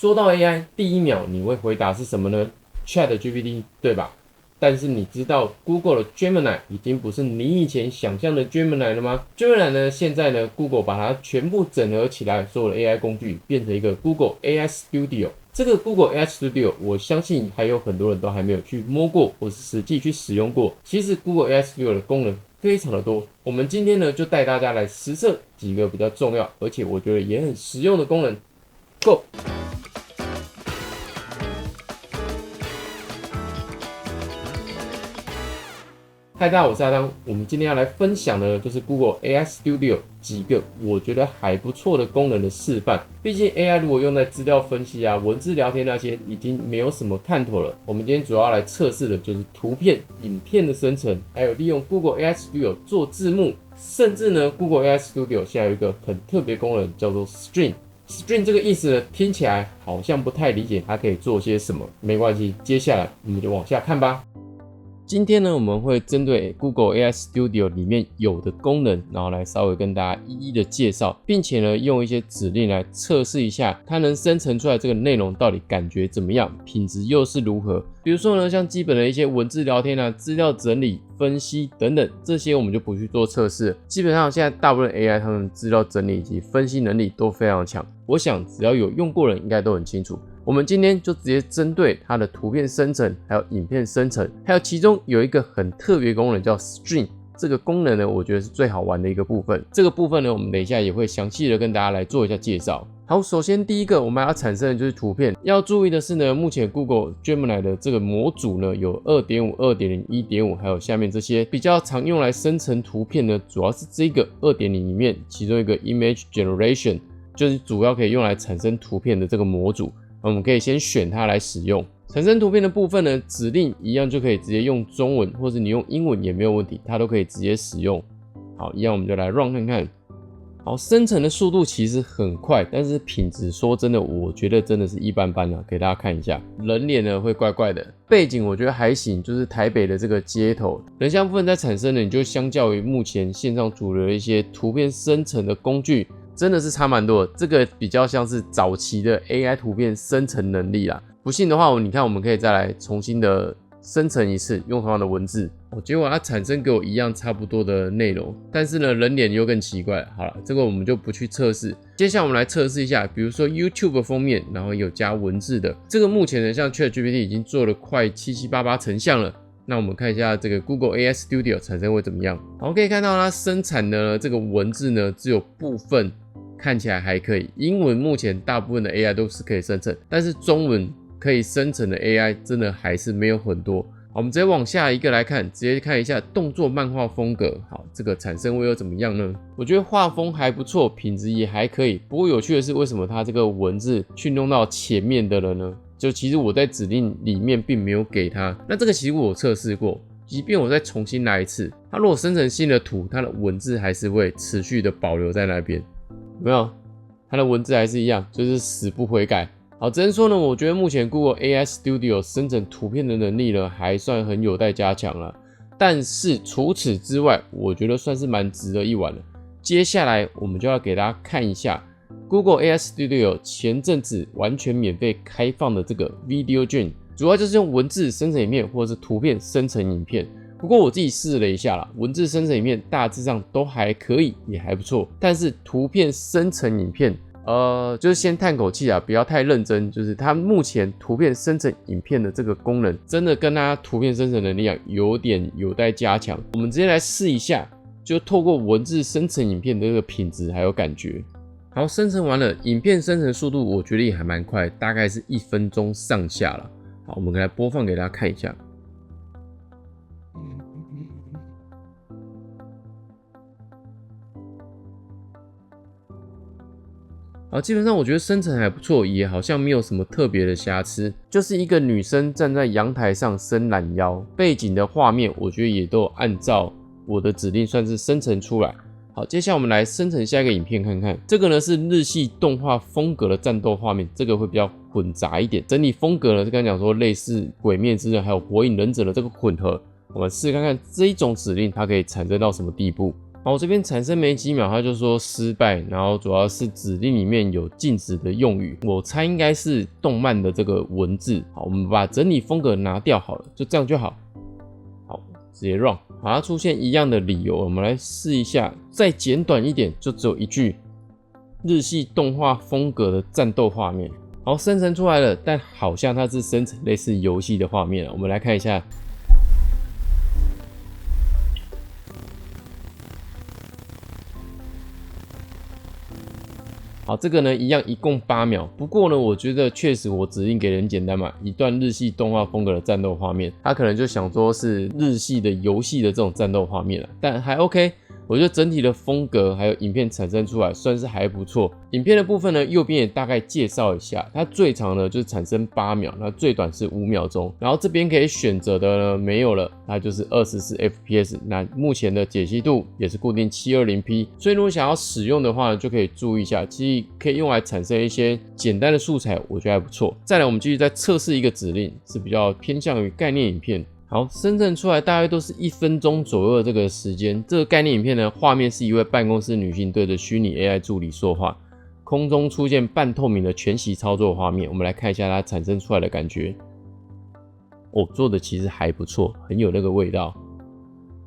说到 AI，第一秒你会回答是什么呢？ChatGPT，对吧？但是你知道 Google 的 Gemini 已经不是你以前想象的 Gemini 了吗？Gemini 呢，现在呢 Google 把它全部整合起来，所有的 AI 工具变成一个 Google AI Studio。这个 Google AI Studio， 我相信还有很多人都还没有去摸过，或是实际去使用过。其实 Google AI Studio 的功能非常的多，我们今天呢就带大家来实测几个比较重要，而且我觉得也很实用的功能。Go！嗨，大家好，我是阿当。我们今天要来分享的就是 Google AI Studio 几个我觉得还不错的功能的示范。毕竟 AI 如果用在资料分析啊、文字聊天那些，已经没有什么看头了。我们今天主要来测试的就是图片、影片的生成，还有利用 Google AI Studio 做字幕，甚至呢 Google AI Studio 现在有一个很特别功能叫做 Stream。Stream 这个意思呢，听起来好像不太理解它可以做些什么。没关系，接下来我们就往下看吧。今天呢，我们会针对 Google AI Studio 里面有的功能，然后来稍微跟大家一一的介绍，并且呢，用一些指令来测试一下它能生成出来这个内容到底感觉怎么样，品质又是如何。比如说呢，像基本的一些文字聊天啊、资料整理、分析等等，这些我们就不去做测试了。基本上现在大部分 AI 它们资料整理以及分析能力都非常强，我想只要有用过的人应该都很清楚。我们今天就直接针对它的图片生成，还有影片生成，还有其中有一个很特别功能叫 Stream。这个功能呢，我觉得是最好玩的一个部分。这个部分呢，我们等一下也会详细的跟大家来做一下介绍。好，首先第一个我们要产生的就是图片。要注意的是呢，目前 Google Gemini 的这个模组呢，有 2.5、2.0、1.5， 还有下面这些比较常用来生成图片呢，主要是这个 2.0 里面其中一个 Image Generation， 就是主要可以用来产生图片的这个模组。我们可以先选它来使用。产生图片的部分呢，指令一样就可以直接用中文，或是你用英文也没有问题，它都可以直接使用。好，一样我们就来 run 看看。好，生成的速度其实很快，但是品质说真的，我觉得真的是一般般啊。给大家看一下，人脸呢会怪怪的，背景我觉得还行，就是台北的这个街头。人像部分在产生的，你就相较于目前线上主流的一些图片生成的工具，真的是差蛮多的，这个比较像是早期的 AI 图片生成能力啦。不信的话，你看我们可以再来重新的生成一次，用同样的文字，结果它产生给我一样差不多的内容，但是呢，人脸又更奇怪了。好了，这个我们就不去测试。接下来我们来测试一下，比如说 YouTube 封面，然后有加文字的，这个目前呢，像 ChatGPT 已经做了快7788成像了。那我们看一下这个 Google AI Studio 产生会怎么样。好，可以看到它生产的这个文字呢，只有部分看起来还可以。英文目前大部分的 AI 都是可以生成，但是中文可以生成的 AI 真的还是没有很多。好，我们直接往下一个来看，直接看一下动作漫画风格。好，这个产生会又怎么样呢？我觉得画风还不错，品质也还可以。不过有趣的是，为什么它这个文字去弄到前面的了呢？就其实我在指令里面并没有给它。那这个其实我测试过，即便我再重新来一次，它如果生成新的图，它的文字还是会持续的保留在那边。有没有？它的文字还是一样，就是死不悔改。好，只能说呢，我觉得目前 Google AI Studio 生成图片的能力呢，还算很有待加强了。但是除此之外，我觉得算是蛮值得一玩的。接下来我们就要给大家看一下 Google AI Studio 前阵子完全免费开放的这个 Video Gen， 主要就是用文字生成影片或者是图片生成影片。不过我自己试了一下啦，文字生成影片大致上都还可以，也还不错。但是图片生成影片，就是先叹口气啊，不要太认真。就是它目前图片生成影片的这个功能，真的跟它图片生成能力有点有待加强。我们直接来试一下，就透过文字生成影片的这个品质还有感觉。好，生成完了，影片生成速度我觉得也还蛮快，大概是1分钟上下了。好，我们来播放给大家看一下。好，基本上我觉得生成还不错，也好像没有什么特别的瑕疵，就是一个女生站在阳台上伸懒腰，背景的画面我觉得也都按照我的指令算是生成出来。好，接下来我们来生成下一个影片看看，这个呢是日系动画风格的战斗画面，这个会比较混杂一点，整体风格呢是刚才讲说类似鬼灭之刃还有火影忍者的这个混合。我们试看看这一种指令它可以产生到什么地步。好，我这边产生没几秒，它就说失败，然后主要是指令里面有禁止的用语，我猜应该是动漫的这个文字。好，我们把整理风格拿掉好了，就这样就好。好，直接 run。好，它出现一样的理由，我们来试一下，再简短一点，就只有一句日系动画风格的战斗画面。好，生成出来了，但好像它是生成类似游戏的画面。我们来看一下。好，这个呢一样，一共8秒。不过呢，我觉得确实我指令给人简单嘛，一段日系动画风格的战斗画面，他可能就想说是日系的游戏的这种战斗画面了，但还 OK。我觉得整体的风格还有影片产生出来算是还不错。影片的部分呢，右边也大概介绍一下，它最长呢就是产生8秒，那最短是5秒钟。然后这边可以选择的呢没有了，它就是24 FPS。那目前的解析度也是固定 720p， 所以如果想要使用的话呢，就可以注意一下，其实可以用来产生一些简单的素材，我觉得还不错。再来，我们继续再测试一个指令，是比较偏向于概念影片。好，生成出来大概都是1分钟左右的这个时间。这个概念影片呢，画面是一位办公室女性对着虚拟 AI 助理说话，空中出现半透明的全息操作画面。我们来看一下它产生出来的感觉。哦，做的其实还不错，很有那个味道。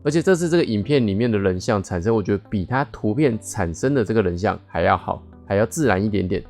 而且这次这个影片里面的人像产生，我觉得比它图片产生的这个人像还要好，还要自然一点点。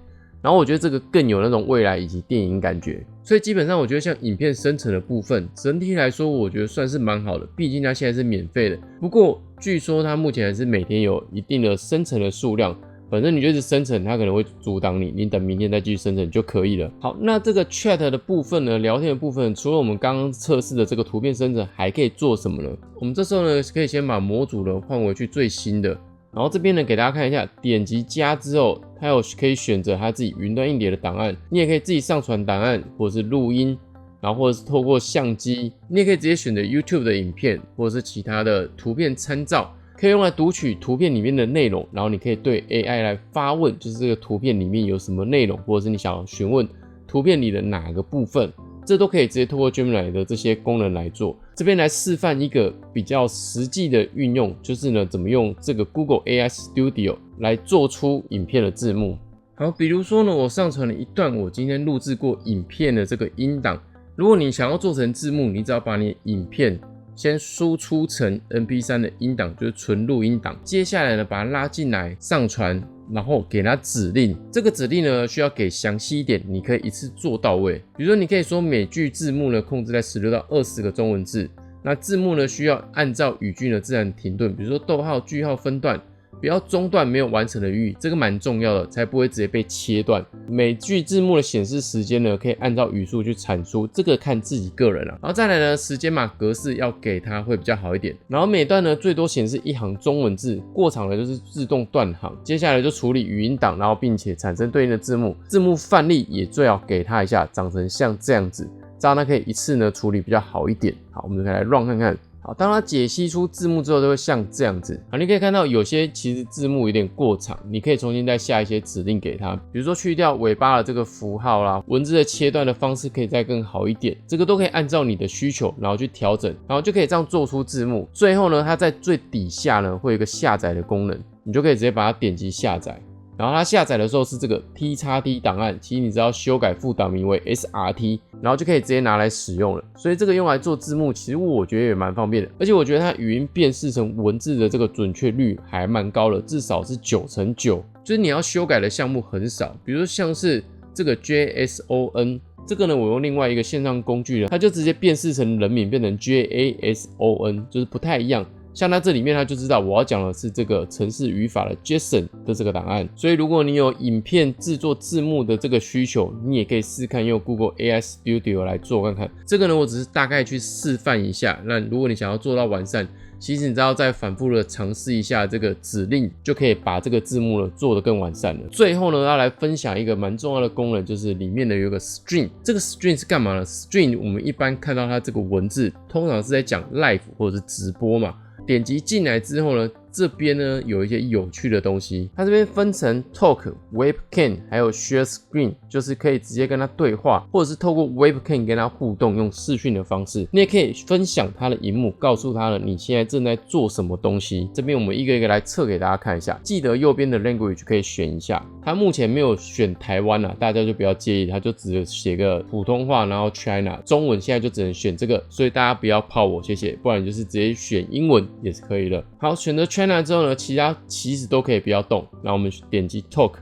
然后我觉得这个更有那种未来以及电影感觉，所以基本上我觉得像影片生成的部分，整体来说我觉得算是蛮好的，毕竟它现在是免费的。不过据说它目前还是每天有一定的生成的数量，反正你就是生成，它可能会阻挡你，你等明天再继续生成就可以了。好，那这个 chat 的部分呢，聊天的部分，除了我们刚刚测试的这个图片生成，还可以做什么呢？我们这时候呢，可以先把模组呢换回去最新的。然后这边呢，给大家看一下，点击加之后，它有可以选择它自己云端硬碟的档案，你也可以自己上传档案，或者是录音，然后或者是透过相机，你也可以直接选择 YouTube 的影片，或者是其他的图片参照，可以用来读取图片里面的内容，然后你可以对 AI 来发问，就是这个图片里面有什么内容，或者是你想要询问图片里的哪个部分。这都可以直接透过 Gemini 的这些功能来做。这边来示范一个比较实际的运用，就是呢，怎么用这个 Google AI Studio 来做出影片的字幕。好，比如说呢，我上传了一段我今天录制过影片的这个音档。如果你想要做成字幕，你只要把你的影片先输出成 MP3 的音档，就是纯录音档。接下来呢，把它拉进来上传。然后给它指令，这个指令呢需要给详细一点，你可以一次做到位。比如说，你可以说每句字幕呢控制在16到20个中文字，那字幕呢需要按照语句的自然停顿，比如说逗号、句号分段，不要中断没有完成的语义，这个蛮重要的，才不会直接被切断。每句字幕的显示时间呢，可以按照语速去产出，这个看自己个人啊。然后再来呢，时间码格式要给它会比较好一点。然后每段呢最多显示1行中文字，过长的就是自动断行。接下来就处理语音档，然后并且产生对应的字幕，字幕范例也最好给它一下，长成像这样子，这样它可以一次呢处理比较好一点。好，我们就可以来 run 看看。好，当它解析出字幕之后，就会像这样子。好，你可以看到有些其实字幕有点过长，你可以重新再下一些指令给它，比如说去掉尾巴的这个符号啦，文字的切断的方式可以再更好一点，这个都可以按照你的需求，然后去调整，然后就可以这样做出字幕。最后呢，它在最底下呢会有一个下载的功能，你就可以直接把它点击下载。然后它下载的时候是这个 TXT 档案，其实你只要修改副档名为 SRT， 然后就可以直接拿来使用了。所以这个用来做字幕，其实我觉得也蛮方便的。而且我觉得它语音辨识成文字的这个准确率还蛮高的，至少是9%9，就是你要修改的项目很少。比如说像是这个 JSON， 这个呢我用另外一个线上工具呢，它就直接辨识成人名变成 JASON， 就是不太一样。像它这里面，它就知道我要讲的是这个程式语法的 JSON 的这个档案。所以如果你有影片制作字幕的这个需求，你也可以试看用 Google AI Studio 来做看看。这个呢，我只是大概去示范一下。那如果你想要做到完善，其实你只要再反复的尝试一下这个指令，就可以把这个字幕呢做得更完善了。最后呢，要来分享一个蛮重要的功能，就是里面呢有一个 string。这个 string 是干嘛呢？ string 我们一般看到它这个文字，通常是在讲 live 或者是直播嘛。点击进来之后呢，这边呢有一些有趣的东西，它这边分成 Talk、Webcam 还有 Share Screen， 就是可以直接跟它对话，或者是透过 Webcam 跟它互动，用视讯的方式。你也可以分享它的萤幕，告诉它了你现在正在做什么东西。这边我们一个一个来测给大家看一下，记得右边的 Language 可以选一下，它目前没有选台湾啊，大家就不要介意，它就只写个普通话，然后 China 中文，现在就只能选这个，所以大家不要泡我，谢谢，不然就是直接选英文也是可以的。好，选择 China 之后呢，其他其实都可以不要动，然后我们点击 Talk。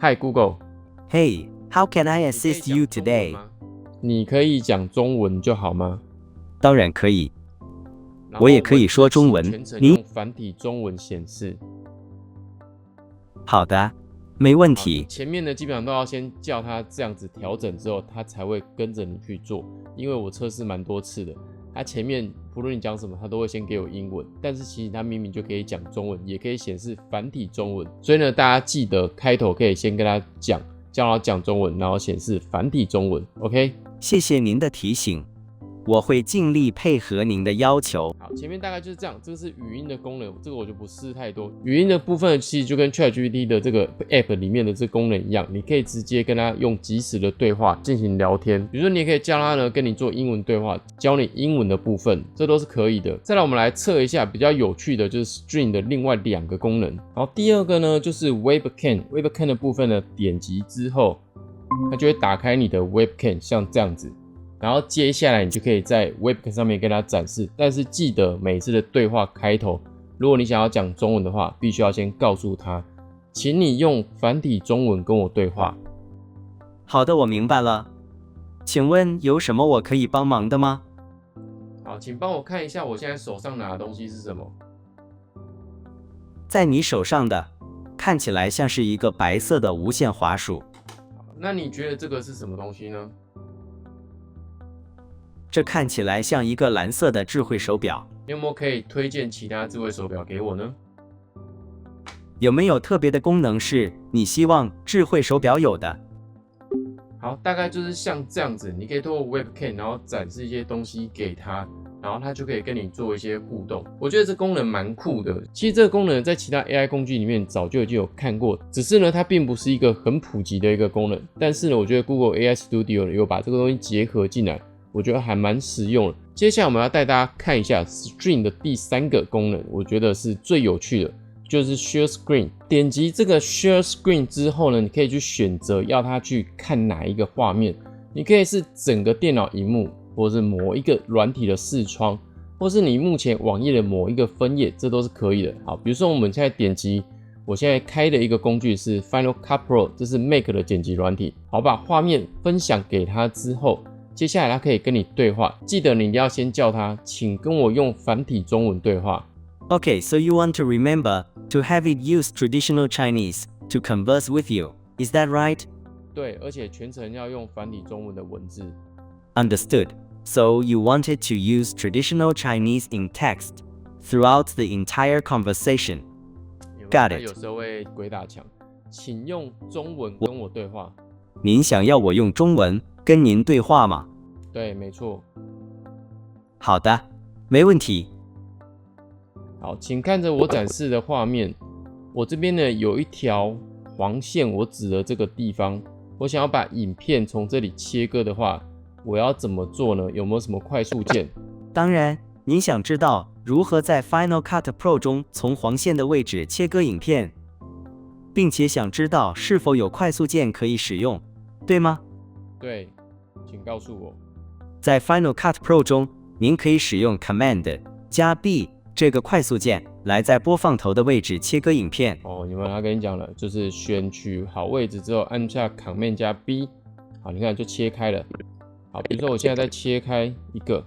Hi Google。 Hey, how can I assist you today? 你可以讲中文就好吗？当然可以，我也可以说中文。全程用繁体中文显示。好的，没问题。前面呢基本上都要先叫它这样子调整之后，它才会跟着你去做。因为我测试蛮多次的，它前面不论你讲什么，它都会先给我英文，但是其实它明明就可以讲中文，也可以显示繁体中文。所以呢，大家记得开头可以先跟他讲，叫他讲中文，然后显示繁体中文。OK， 谢谢您的提醒，我会尽力配合您的要求。好，前面大概就是这样，这个是语音的功能，这个我就不试太多。语音的部分其实就跟 ChatGPT 的这个 App 里面的这个功能一样，你可以直接跟它用即时的对话进行聊天。比如说，你也可以叫它呢跟你做英文对话，教你英文的部分，这都是可以的。再来，我们来测一下比较有趣的，就是 Stream 的另外2个功能。好，第二个呢就是 Webcam 的部分呢，点击之后，它就会打开你的 Webcam， 像这样子。然后接下来你就可以在 Webcam 上面跟它展示，但是记得每次的对话开头，如果你想要讲中文的话，必须要先告诉他，请你用繁体中文跟我对话。好的，我明白了。请问有什么我可以帮忙的吗？好，请帮我看一下我现在手上拿的东西是什么？在你手上的，看起来像是一个白色的无线滑鼠。那你觉得这个是什么东西呢？这看起来像一个蓝色的智慧手表。你有没有可以推荐其他智慧手表给我呢？有没有特别的功能是你希望智慧手表有的？好，大概就是像这样子，你可以透过 Webcam 然后展示一些东西给他，然后他就可以跟你做一些互动。我觉得这功能蛮酷的。其实这个功能在其他 AI 工具里面早就已经有看过，只是呢它并不是一个很普及的一个功能。但是呢，我觉得 Google AI Studio 有把这个东西结合进来，我觉得还蛮实用的。接下来我们要带大家看一下 Stream 的第3个功能，我觉得是最有趣的，就是 Share Screen。点击这个 Share Screen 之后呢，你可以去选择要它去看哪一个画面。你可以是整个电脑萤幕，或是某一个软体的视窗，或是你目前网页的某一个分页，这都是可以的。好，比如说我们现在点击，我现在开的一个工具是 Final Cut Pro， 这是 Mac 的剪辑软体。好，把画面分享给他之后，接下来他可以跟你对话，记得你一定要先叫他，请跟我用繁体中文对话。Okay, so you want to remember to have it use traditional Chinese to converse with you, is that right? 对，而且全程要用繁体中文的文字。Understood. So you wanted to use traditional Chinese in text throughout the entire conversation. Got it. 有时候会鬼打墙，请用中文跟我对话。您想要我用中文跟您对话吗？对，没错。好的，没问题。好，请看着我展示的画面，我这边呢有一条黄线，我指的这个地方，我想要把影片从这里切割的话，我要怎么做呢？有没有什么快速键？当然，您想知道如何在 Final Cut Pro 中从黄线的位置切割影片，并且想知道是否有快速键可以使用，对吗？对，请告诉我。在 Final Cut Pro 中，您可以使用 Command 加 B 这个快速键来在播放头的位置切割影片。哦，有没有他跟你讲了？就是选取好位置之后，按下 Command 加 B， 好，你看就切开了。好，比如说我现在再切开一个，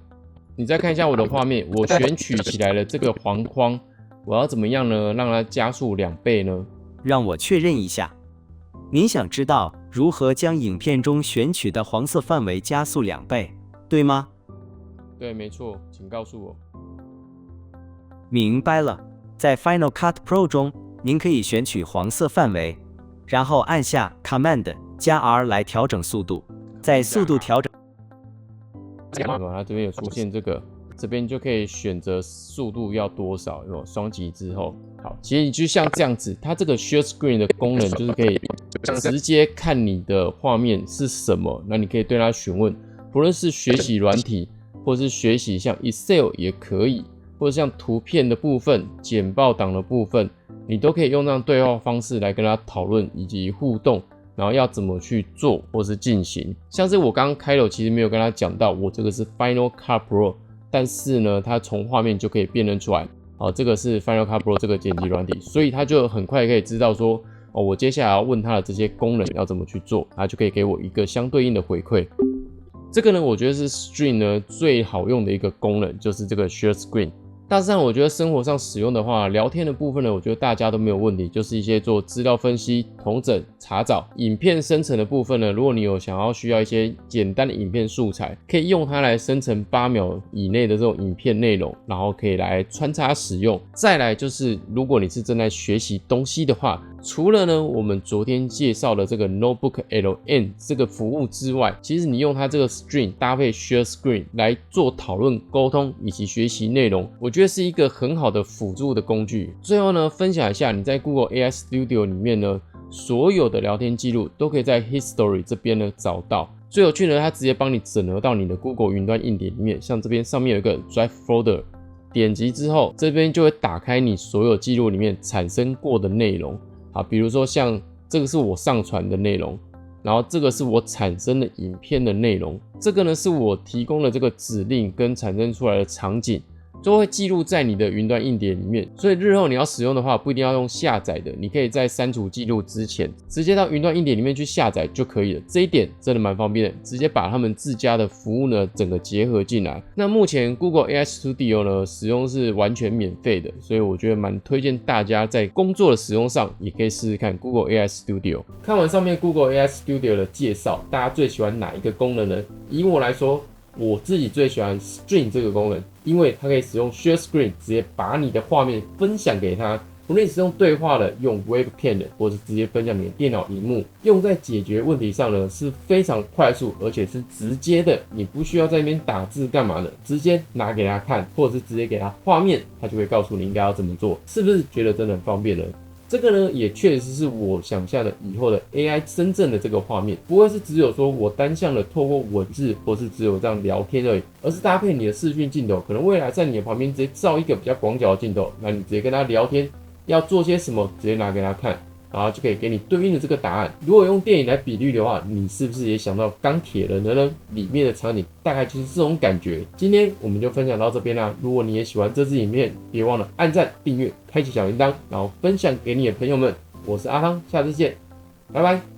你再看一下我的画面，我选取起来了这个黄框，我要怎么样呢？让它加速2倍呢？让我确认一下，您想知道如何将影片中选取的黄色范围加速2倍，对吗？对，没错，请告诉我。明白了，在 Final Cut Pro 中，您可以选取黄色范围，然后按下 Command 加 R 来调整速度。在速度调整，它这边有出现这个这边就可以选择速度要多少，有双击之后，好，其实你就像这样子，它这个 Share Screen 的功能就是可以直接看你的画面是什么，那你可以对它询问，不论是学习软体，或是学习像 Excel 也可以，或者像图片的部分、简报档的部分，你都可以用这样对话方式来跟他讨论以及互动。然后要怎么去做或是进行，像是我刚刚开头其实没有跟他讲到，我这个是 Final Cut Pro， 但是呢，它从画面就可以辨认出来，这个是 Final Cut Pro 这个剪辑软体，所以他就很快可以知道说，我接下来要问他的这些功能要怎么去做，他就可以给我一个相对应的回馈。这个呢，我觉得是 Stream 呢最好用的一个功能，就是这个 Share Screen。大致上我觉得生活上使用的话，聊天的部分呢，我觉得大家都没有问题，就是一些做资料分析、统整、查找。影片生成的部分呢，如果你有想要需要一些简单的影片素材，可以用它来生成8秒以内的这种影片内容，然后可以来穿插使用。再来就是，如果你是正在学习东西的话，除了呢我们昨天介绍的这个 Notebook LM 这个服务之外，其实你用它这个 Stream 搭配 Share Screen 来做讨论、沟通以及学习内容，我觉得是一个很好的辅助的工具。最后呢，分享一下你在 Google AI Studio 里面呢，所有的聊天记录都可以在 History 这边呢找到。最有趣的，它直接帮你整合到你的 Google 云端硬碟里面，像这边上面有一个 Drive Folder， 点击之后，这边就会打开你所有记录里面产生过的内容。好，比如说像这个是我上传的内容，然后这个是我产生的影片的内容，这个呢是我提供的这个指令跟产生出来的场景，都会记录在你的云端硬碟里面。所以日后你要使用的话，不一定要用下载的，你可以在删除记录之前，直接到云端硬碟里面去下载就可以了。这一点真的蛮方便的，直接把他们自家的服务呢整个结合进来。那目前 Google AI Studio 呢使用是完全免费的，所以我觉得蛮推荐大家在工作的使用上也可以试试看 Google AI Studio。看完上面 Google AI Studio 的介绍，大家最喜欢哪一个功能呢？以我来说，我自己最喜欢 Stream 这个功能，因为它可以使用 Share Screen 直接把你的画面分享给他，无论你是用对话的、用 Webcam 的，或是直接分享你的电脑萤幕，用在解决问题上呢是非常快速，而且是直接的，你不需要在那边打字干嘛的，直接拿给他看，或者是直接给他画面，他就会告诉你应该要怎么做，是不是觉得真的很方便呢？这个呢，也确实是我想象的以后的 AI 真正的这个画面，不会是只有说我单向的透过文字，或是只有这样聊天而已，而是搭配你的视讯镜头，可能未来在你的旁边直接照一个比较广角的镜头，那你直接跟他聊天，要做些什么，直接拿给他看，然后就可以给你对应的这个答案。如果用电影来比喻的话，你是不是也想到钢铁人的呢？里面的场景大概就是这种感觉。今天我们就分享到这边啦。如果你也喜欢这支影片，别忘了按赞、订阅、开启小铃铛，然后分享给你的朋友们。我是阿汤，下次见，拜拜。